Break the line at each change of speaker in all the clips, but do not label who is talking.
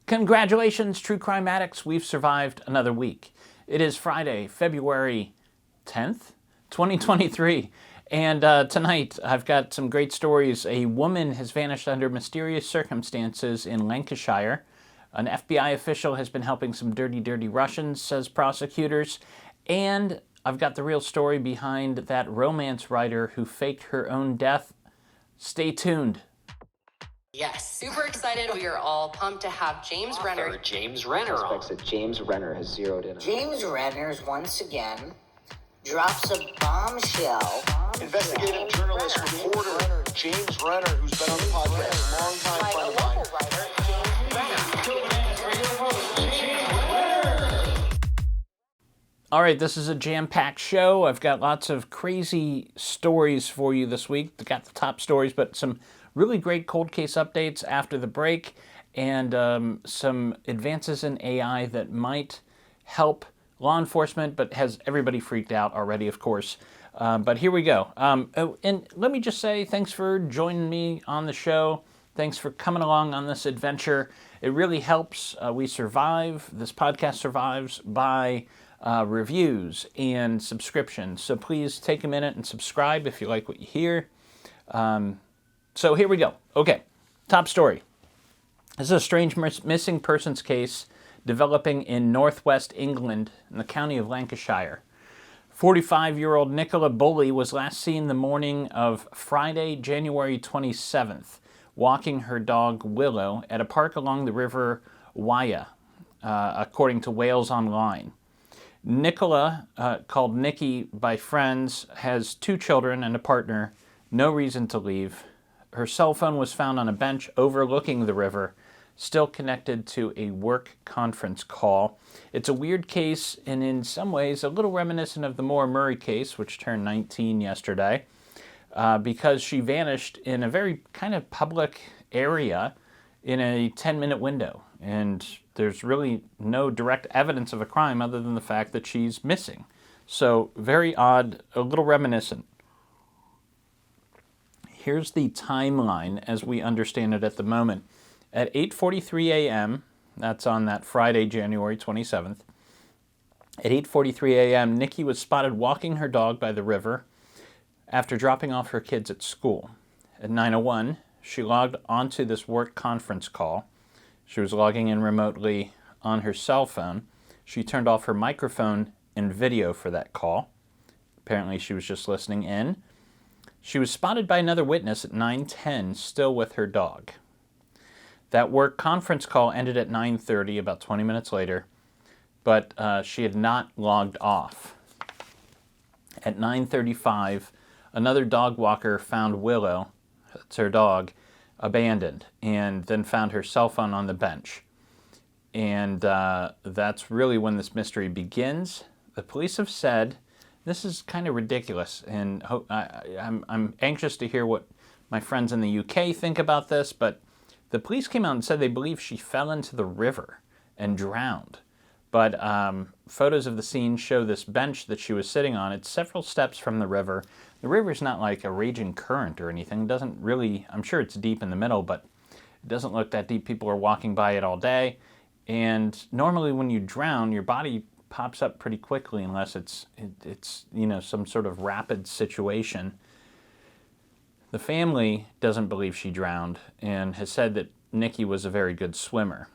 Congratulations, true crime addicts. We've survived another week. It is Friday, February 10th, 2023. And tonight, I've got some great stories. A woman has vanished under mysterious circumstances in Lancashire. An FBI official has been helping some dirty, dirty Russians, says prosecutors. And I've got the real story behind that romance writer who faked her own death. Stay tuned.
Yes, super excited. We are all pumped to have James Renner.
James Renner on.
That James Renner has zeroed in on.
James Renner once again drops a bombshell.
Investigative journalist, reporter James Renner, who's been on the podcast, longtime friend of mine.
All right, this is a jam-packed show. I've got lots of crazy stories for you this week. I've got the top stories, but some really great cold case updates after the break, and some advances in AI that might help law enforcement, but has everybody freaked out already, of course. But here we go. And let me just say thanks for joining me on the show. Thanks for coming along on this adventure. It really helps. We survive. This podcast survives by reviews and subscriptions. So please take a minute and subscribe if you like what you hear. So here we go. Okay, top story. This is a strange missing persons case developing in northwest England in the county of Lancashire. 45-year-old Nicola Bulley was last seen the morning of Friday, January 27th, walking her dog Willow at a park along the River Wyre, according to Wales Online. Nicola, called Nikki by friends, has 2 children and a partner, no reason to leave. Her cell phone was found on a bench overlooking the river, still connected to a work conference call. It's a weird case and in some ways a little reminiscent of the Moore Murray case, which turned 19 yesterday, because she vanished in a very kind of public area in a 10-minute window. And there's really no direct evidence of a crime other than the fact that she's missing. So very odd, a little reminiscent. Here's the timeline as we understand it at the moment. At 8:43 a.m., that's on that Friday, January 27th, at 8:43 a.m., Nikki was spotted walking her dog by the river after dropping off her kids at school. At 9:01, she logged onto this work conference call. She was logging in remotely on her cell phone. She turned off her microphone and video for that call. Apparently, she was just listening in. She was spotted by another witness at 9:10, still with her dog. That work conference call ended at 9:30, about 20 minutes later, but she had not logged off. At 9:35, another dog walker found Willow, that's her dog, abandoned, and then found her cell phone on the bench. And that's really when this mystery begins. The police have said, this is kind of ridiculous, and I'm anxious to hear what my friends in the UK think about this, but the police came out and said they believe she fell into the river and drowned. But photos of the scene show this bench that she was sitting on. It's several steps from the river. The river's not like a raging current or anything. It doesn't really, I'm sure it's deep in the middle, but it doesn't look that deep. People are walking by it all day. And normally when you drown, your body pops up pretty quickly unless it's some sort of rapid situation. The family doesn't believe she drowned and has said that Nikki was a very good swimmer.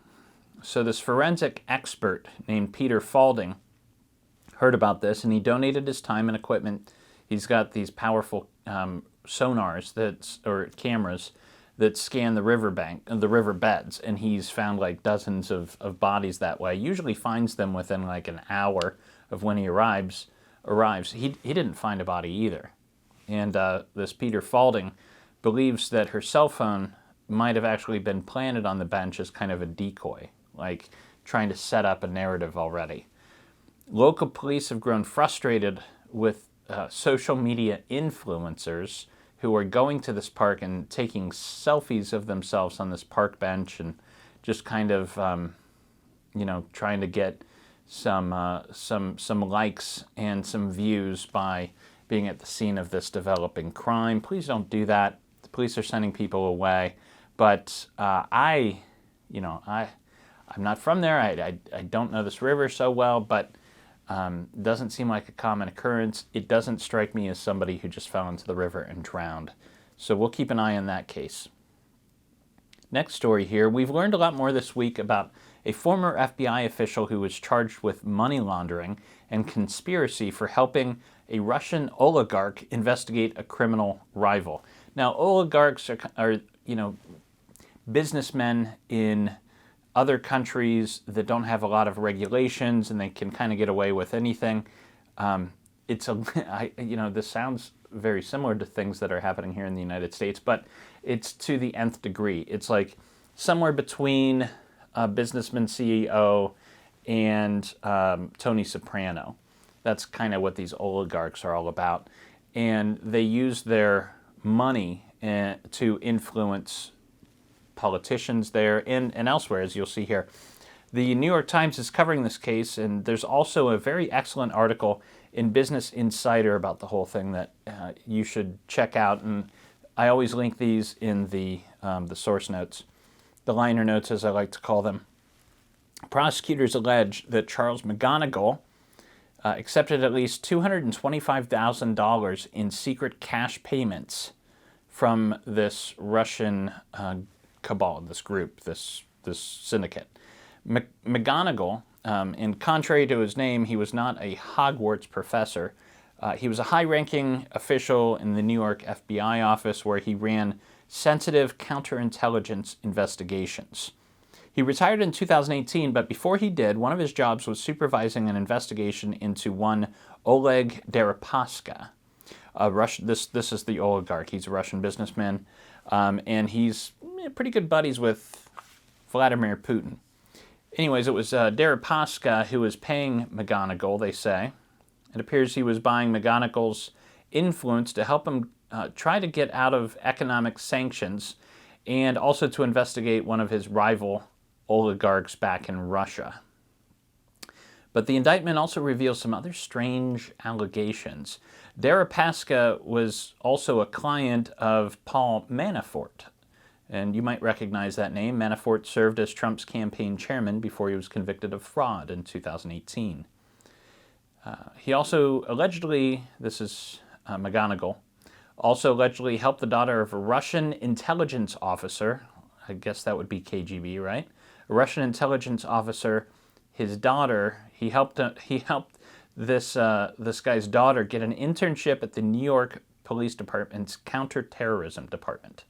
So this forensic expert named Peter Falding heard about this, and he donated his time and equipment. He's got these powerful sonars or cameras that scan the river beds, and he's found like dozens of bodies that way. Usually finds them within like an hour of when he arrives. He didn't find a body either. And this Peter Falding believes that her cell phone might have actually been planted on the bench as kind of a decoy, like trying to set up a narrative already. Local police have grown frustrated with social media influencers who are going to this park and taking selfies of themselves on this park bench and just kind of, trying to get some likes and some views by being at the scene of this developing crime. Please don't do that. The police are sending people away. But I I'm not from there. I don't know this river so well, but doesn't seem like a common occurrence. It doesn't strike me as somebody who just fell into the river and drowned. So we'll keep an eye on that case. Next story here. We've learned a lot more this week about a former FBI official who was charged with money laundering and conspiracy for helping a Russian oligarch investigate a criminal rival. Now, oligarchs are businessmen in other countries that don't have a lot of regulations and they can kind of get away with anything. This sounds very similar to things that are happening here in the United States, but it's to the nth degree. It's like somewhere between a businessman CEO and Tony Soprano. That's kind of what these oligarchs are all about. And they use their money to influence politicians there and elsewhere, as you'll see here. The New York Times is covering this case, and there's also a very excellent article in Business Insider about the whole thing that you should check out. And I always link these in the source notes, the liner notes, as I like to call them. Prosecutors allege that Charles McGonigal accepted at least $225,000 in secret cash payments from this Russian cabal, this group, this syndicate. McGonigal, and contrary to his name, he was not a Hogwarts professor. He was a high-ranking official in the New York FBI office where he ran sensitive counterintelligence investigations. He retired in 2018, but before he did, one of his jobs was supervising an investigation into one Oleg Deripaska. This is the oligarch. He's a Russian businessman, and he's pretty good buddies with Vladimir Putin. Anyways, it was Deripaska who was paying McGonigal, they say. It appears he was buying McGonigal's influence to help him try to get out of economic sanctions and also to investigate one of his rival oligarchs back in Russia. But the indictment also reveals some other strange allegations. Deripaska was also a client of Paul Manafort, and you might recognize that name. Manafort served as Trump's campaign chairman before he was convicted of fraud in 2018. He also allegedly, this is McGonigal, also allegedly helped the daughter of a Russian intelligence officer, I guess that would be KGB, right? A Russian intelligence officer, his daughter, he helped this guy's daughter get an internship at the New York Police Department's counterterrorism department.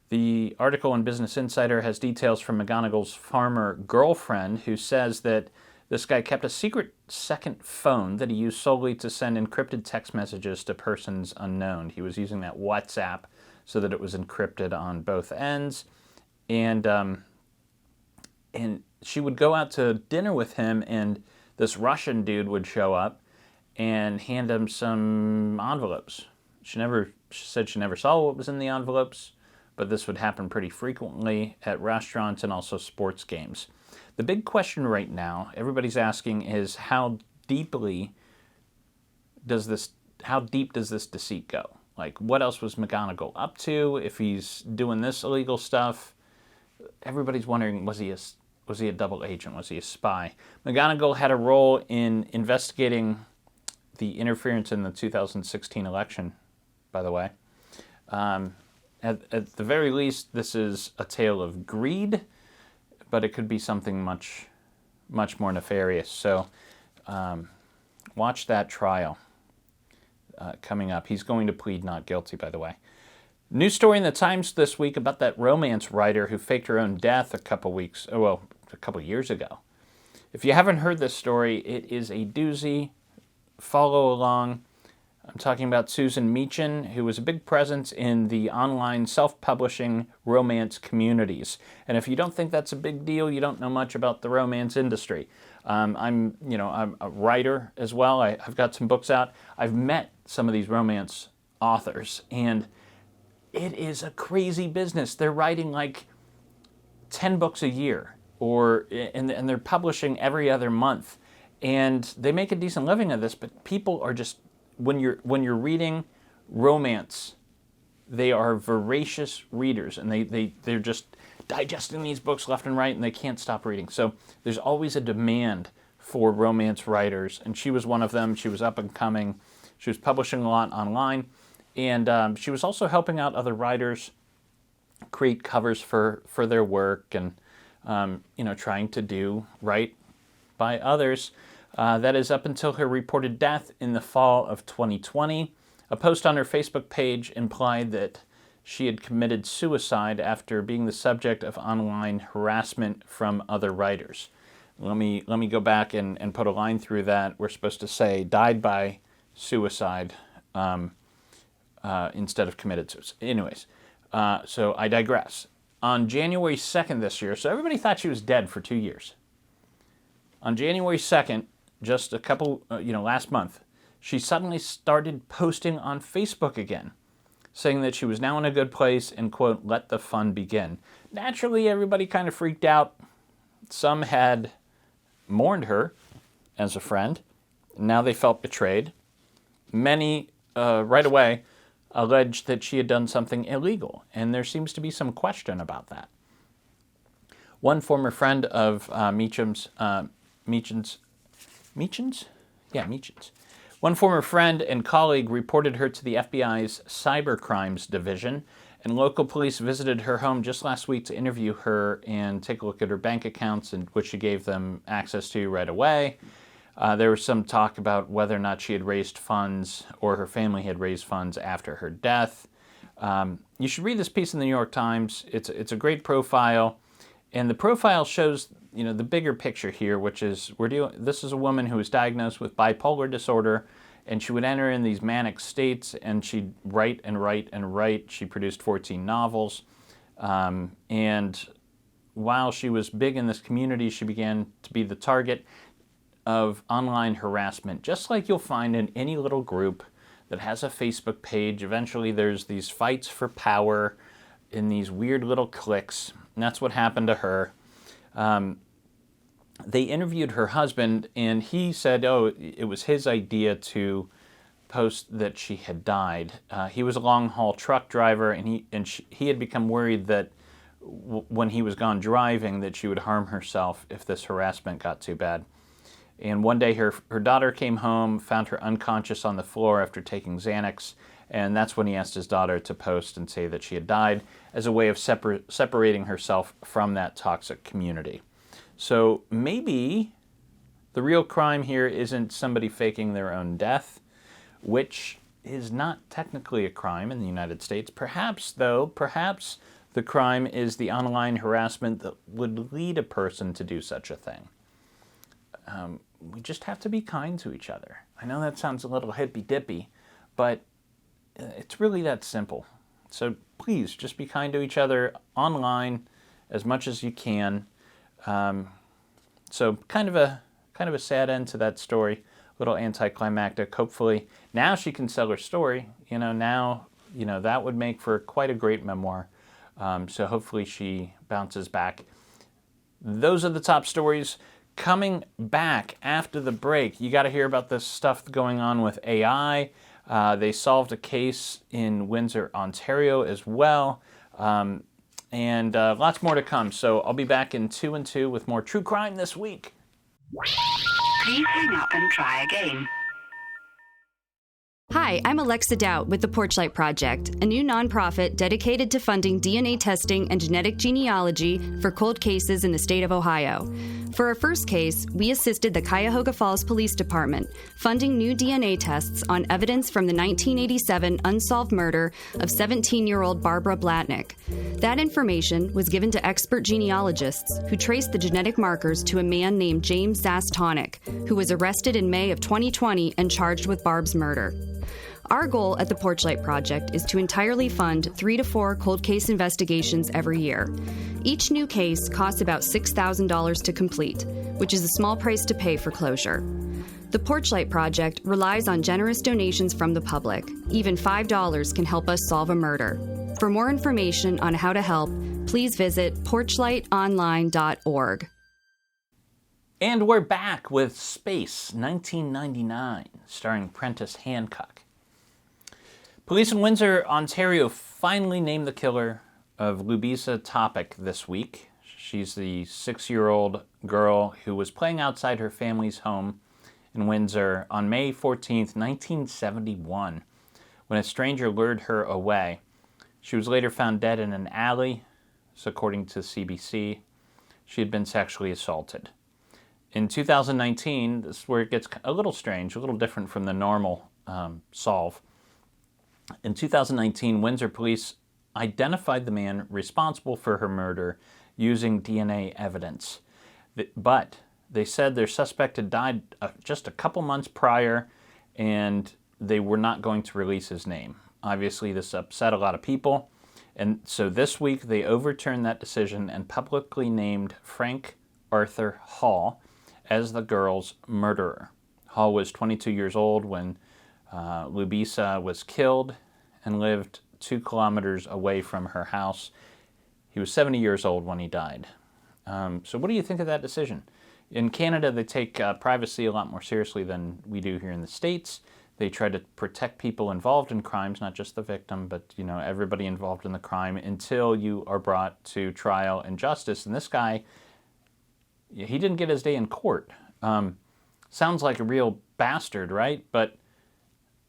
The article in Business Insider has details from McGonigal's former girlfriend who says that this guy kept a secret second phone that he used solely to send encrypted text messages to persons unknown. He was using that WhatsApp so that it was encrypted on both ends. And she would go out to dinner with him, and this Russian dude would show up and hand him some envelopes. She said she never saw what was in the envelopes, but this would happen pretty frequently at restaurants and also sports games. The big question right now, everybody's asking, is how deep does this deceit go? Like, what else was McGonigal up to if he's doing this illegal stuff? Everybody's wondering, was he a double agent? Was he a spy? McGonigal had a role in investigating the interference in the 2016 election, by the way. At the very least, this is a tale of greed, but it could be something much, much more nefarious. So watch that trial coming up. He's going to plead not guilty, by the way. News story in the Times this week about that romance writer who faked her own death a couple years ago. If you haven't heard this story, it is a doozy. Follow along. I'm talking about Susan Meechan, who was a big presence in the online self-publishing romance communities. And if you don't think that's a big deal, you don't know much about the romance industry. I'm a writer as well. I've got some books out. I've met some of these romance authors, and it is a crazy business. They're writing like 10 books a year, and they're publishing every other month, and they make a decent living at this. But people are just, when you're reading romance, they are voracious readers, and they're just digesting these books left and right, and they can't stop reading. So there's always a demand for romance writers, and she was one of them. She was up and coming. She was publishing a lot online, and she was also helping out other writers create covers for their work, and trying to do right by others. That is up until her reported death in the fall of 2020. A post on her Facebook page implied that she had committed suicide after being the subject of online harassment from other writers. Let me go back and put a line through that. We're supposed to say died by suicide instead of committed suicide. Anyways, so I digress. On January 2nd this year, so everybody thought she was dead for 2 years. On January 2nd, just a couple, last month, she suddenly started posting on Facebook again, saying that she was now in a good place and, quote, let the fun begin. Naturally, everybody kind of freaked out. Some had mourned her as a friend. Now they felt betrayed. Many, right away, alleged that she had done something illegal, and there seems to be some question about that. One former friend of Meechan's. One former friend and colleague reported her to the FBI's cybercrimes division, and local police visited her home just last week to interview her and take a look at her bank accounts, which she gave them access to right away. There was some talk about whether or not she had raised funds or her family had raised funds after her death. You should read this piece in the New York Times. It's a great profile, and the profile shows the bigger picture here, which is this is a woman who was diagnosed with bipolar disorder, and she would enter in these manic states, and she'd write and write and write. She produced 14 novels, and while she was big in this community, she began to be the target of online harassment, just like you'll find in any little group that has a Facebook page. Eventually there's these fights for power in these weird little cliques, and that's what happened to her. They interviewed her husband, and he said, it was his idea to post that she had died. He was a long-haul truck driver, and he had become worried that when he was gone driving that she would harm herself if this harassment got too bad. And one day her daughter came home, found her unconscious on the floor after taking Xanax, and that's when he asked his daughter to post and say that she had died as a way of separating herself from that toxic community. So maybe the real crime here isn't somebody faking their own death, which is not technically a crime in the United States. Perhaps the crime is the online harassment that would lead a person to do such a thing. We just have to be kind to each other. I know that sounds a little hippy-dippy, but it's really that simple. So please, just be kind to each other online as much as you can. So kind of a sad end to that story, a little anticlimactic. Hopefully now she can sell her story. That would make for quite a great memoir. So hopefully she bounces back. Those are the top stories. Coming back after the break, you got to hear about this stuff going on with AI. They solved a case in Windsor, Ontario as well. And lots more to come. So I'll be back in 2 and 2 with more true crime this week.
Please hang up and try again.
Hi, I'm Alexa Doubt with the Porchlight Project, a new nonprofit dedicated to funding DNA testing and genetic genealogy for cold cases in the state of Ohio. For our first case, we assisted the Cuyahoga Falls Police Department funding new DNA tests on evidence from the 1987 unsolved murder of 17-year-old Barbara Blatnick. That information was given to expert genealogists who traced the genetic markers to a man named James Renner, who was arrested in May of 2020 and charged with Barb's murder. Our goal at the Porchlight Project is to entirely fund 3 to 4 cold case investigations every year. Each new case costs about $6,000 to complete, which is a small price to pay for closure. The Porchlight Project relies on generous donations from the public. Even $5 can help us solve a murder. For more information on how to help, please visit porchlightonline.org.
And we're back with Space, 1999, starring Prentice Hancock. Police in Windsor, Ontario finally named the killer of Ljubica Topic this week. She's the 6-year-old girl who was playing outside her family's home in Windsor on May 14th, 1971, when a stranger lured her away. She was later found dead in an alley, so according to CBC. She had been sexually assaulted. In 2019, this is where it gets a little strange, a little different from the normal solve. In 2019, Windsor police identified the man responsible for her murder using DNA evidence. But they said their suspect had died just a couple months prior, and they were not going to release his name. Obviously, this upset a lot of people. And so this week, they overturned that decision and publicly named Frank Arthur Hall as the girl's murderer. Hall was 22 years old when Ljubica was killed and lived 2 kilometers away from her house. He was 70 years old when he died. So what do you think of that decision? In Canada, they take privacy a lot more seriously than we do here in the States. They try to protect people involved in crimes, not just the victim, but everybody involved in the crime until you are brought to trial and justice. And this guy, he didn't get his day in court. Sounds like a real bastard, right? But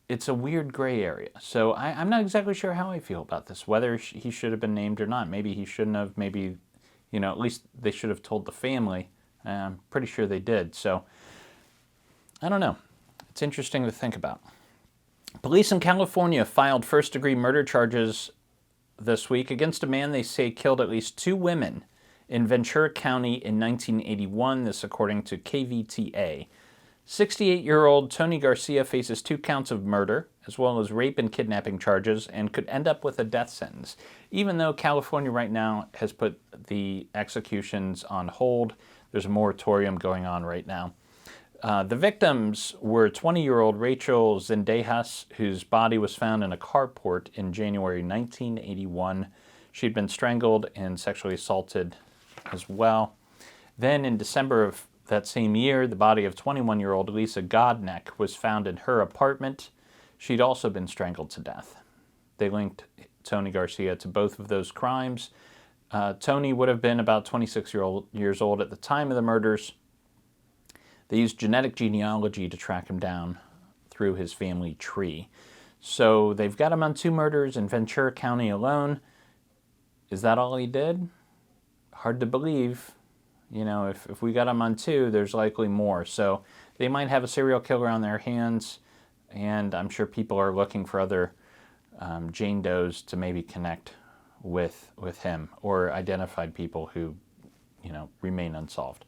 it's a weird gray area. So I'm not exactly sure how I feel about this, whether he should have been named or not. Maybe he shouldn't have. Maybe, at least they should have told the family. I'm pretty sure they did. So I don't know. It's interesting to think about. Police in California filed first-degree murder charges this week against a man they say killed at least 2 women in Ventura County in 1981, this according to KVTA. 68-year-old Tony Garcia faces 2 counts of murder, as well as rape and kidnapping charges, and could end up with a death sentence, even though California right now has put the executions on hold. There's a moratorium going on right now. The victims were 20-year-old Rachel Zendejas, whose body was found in a carport in January 1981. She'd been strangled and sexually assaulted as well. Then in December of that same year, the body of 21-year-old Lisa Godneck was found in her apartment. She'd also been strangled to death. They linked Tony Garcia to both of those crimes. Tony would have been about 26 years old at the time of the murders. They used genetic genealogy to track him down through his family tree. So they've got him on 2 murders in Ventura County alone. Is that all he did? Hard to believe. If we got him on 2, there's likely more. So they might have a serial killer on their hands, and I'm sure people are looking for other Jane Does to maybe connect with him, or identified people who, remain unsolved.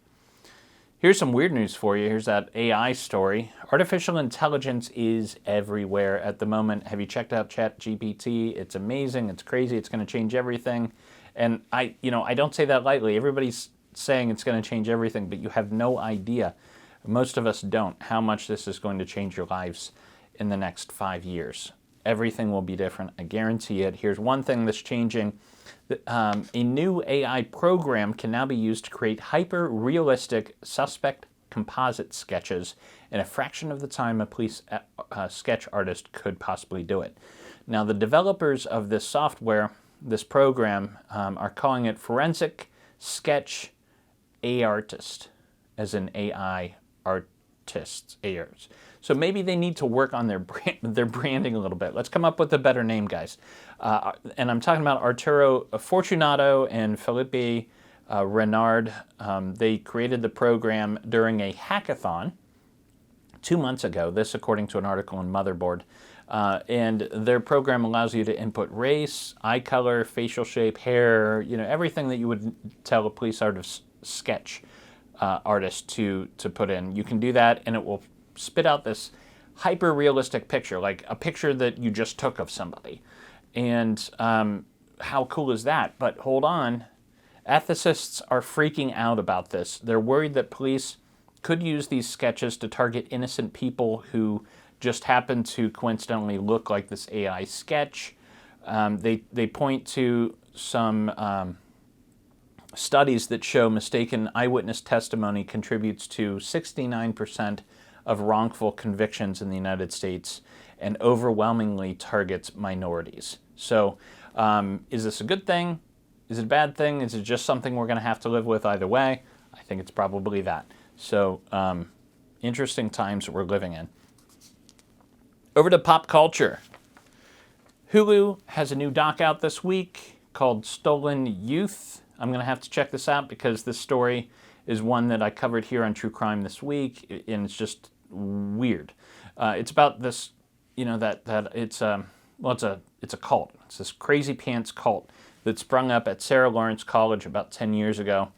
Here's some weird news for you. Here's that AI story. Artificial intelligence is everywhere at the moment. Have you checked out ChatGPT? It's amazing. It's crazy. It's going to change everything. And I don't say that lightly. Everybody's saying it's going to change everything, but you have no idea, most of us don't, how much this is going to change your lives in the next 5 years. Everything will be different. I guarantee it. Here's one thing that's changing. A new AI program can now be used to create hyper-realistic suspect composite sketches in a fraction of the time a police sketch artist could possibly do it. Now, the developers of this software, this program, are calling it Forensic Sketch A-Artist, as in AI artists. So maybe they need to work on their branding a little bit. Let's come up with a better name, guys. And I'm talking about Arturo Fortunato and Felipe Renard. They created the program during a hackathon 2 months ago, this according to an article in Motherboard. And their program allows you to input race, eye color, facial shape, hair, everything that you would tell a police sketch artist to put in. You can do that, and it will spit out this hyper-realistic picture, like a picture that you just took of somebody. And how cool is that? But hold on. Ethicists are freaking out about this. They're worried that police could use these sketches to target innocent people who just happen to coincidentally look like this AI sketch. They point to some studies that show mistaken eyewitness testimony contributes to 69% of wrongful convictions in the United States and overwhelmingly targets minorities. So is this a good thing? Is it a bad thing? Is it just something we're going to have to live with either way? I think it's probably that. So, interesting times we're living in. Over to pop culture. Hulu has a new doc out this week called Stolen Youth. I'm going to have to check this out because this story is one that I covered here on True Crime this week, and it's just weird. It's about this, it's a cult. It's this crazy pants cult that sprung up at Sarah Lawrence College about 10 years ago.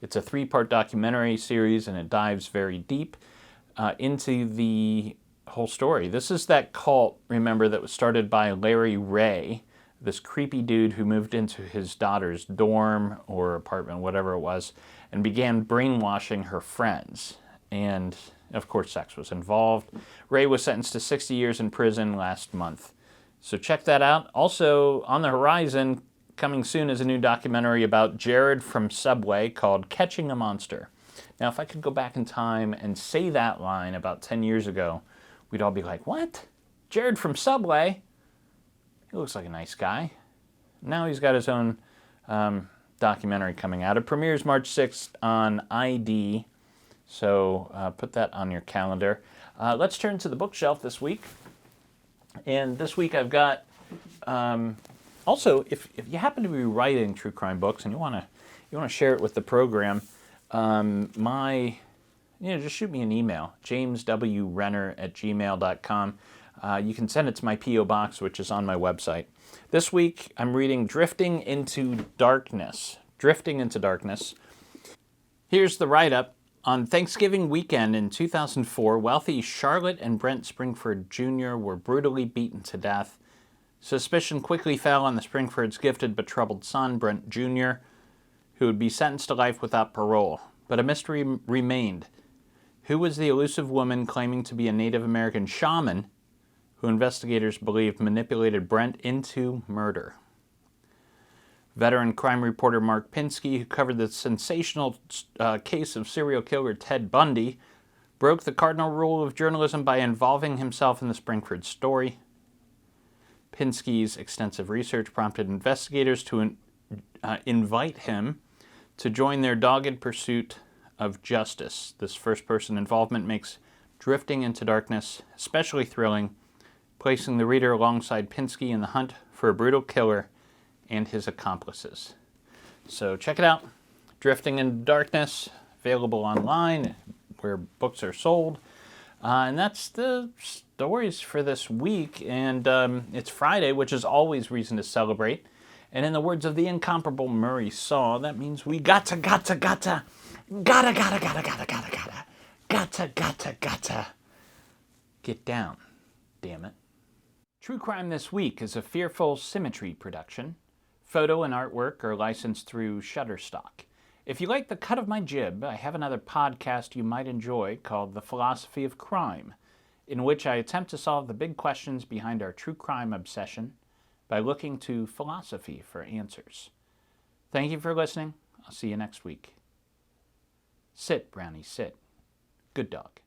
It's a 3-part documentary series, and it dives very deep into the whole story. This is that cult, remember, that was started by Larry Ray, this creepy dude who moved into his daughter's dorm or apartment, whatever it was, and began brainwashing her friends. And, of course, sex was involved. Ray was sentenced to 60 years in prison last month. So check that out. Also, on the horizon, coming soon, is a new documentary about Jared from Subway called Catching a Monster. Now, if I could go back in time and say that line about 10 years ago, we'd all be like, what? Jared from Subway? He looks like a nice guy. Now he's got his own documentary coming out. It premieres March 6th on ID, so put that on your calendar. Let's turn to the bookshelf this week. And this week I've got, also, if you happen to be writing true crime books and you want to share it with the program, just shoot me an email, jameswrenner@gmail.com. You can send it to my P.O. Box, which is on my website. This week, I'm reading Drifting into Darkness. Drifting into Darkness. Here's the write-up. On Thanksgiving weekend in 2004, wealthy Charlotte and Brent Springford Jr. were brutally beaten to death. Suspicion quickly fell on the Springfords' gifted but troubled son, Brent Jr., who would be sentenced to life without parole. But a mystery remained. Who was the elusive woman claiming to be a Native American shaman who investigators believe manipulated Brent into murder? Veteran crime reporter Mark Pinsky, who covered the sensational case of serial killer Ted Bundy, broke the cardinal rule of journalism by involving himself in the Springford story. Pinsky's extensive research prompted investigators to invite him to join their dogged pursuit of justice. This first-person involvement makes Drifting into Darkness especially thrilling, placing the reader alongside Pinsky in the hunt for a brutal killer and his accomplices. So check it out. Drifting into Darkness, available online where books are sold. And that's the stories for this week. And it's Friday, which is always reason to celebrate. And in the words of the incomparable Murray Saw, that means we gotta get down, damn it. True Crime This Week is a Fearful Symmetry production. Photo and artwork are licensed through Shutterstock. If you like the cut of my jib, I have another podcast you might enjoy called The Philosophy of Crime, in which I attempt to solve the big questions behind our true crime obsession by looking to philosophy for answers. Thank you for listening. I'll see you next week. Sit, Brownie, sit. Good dog.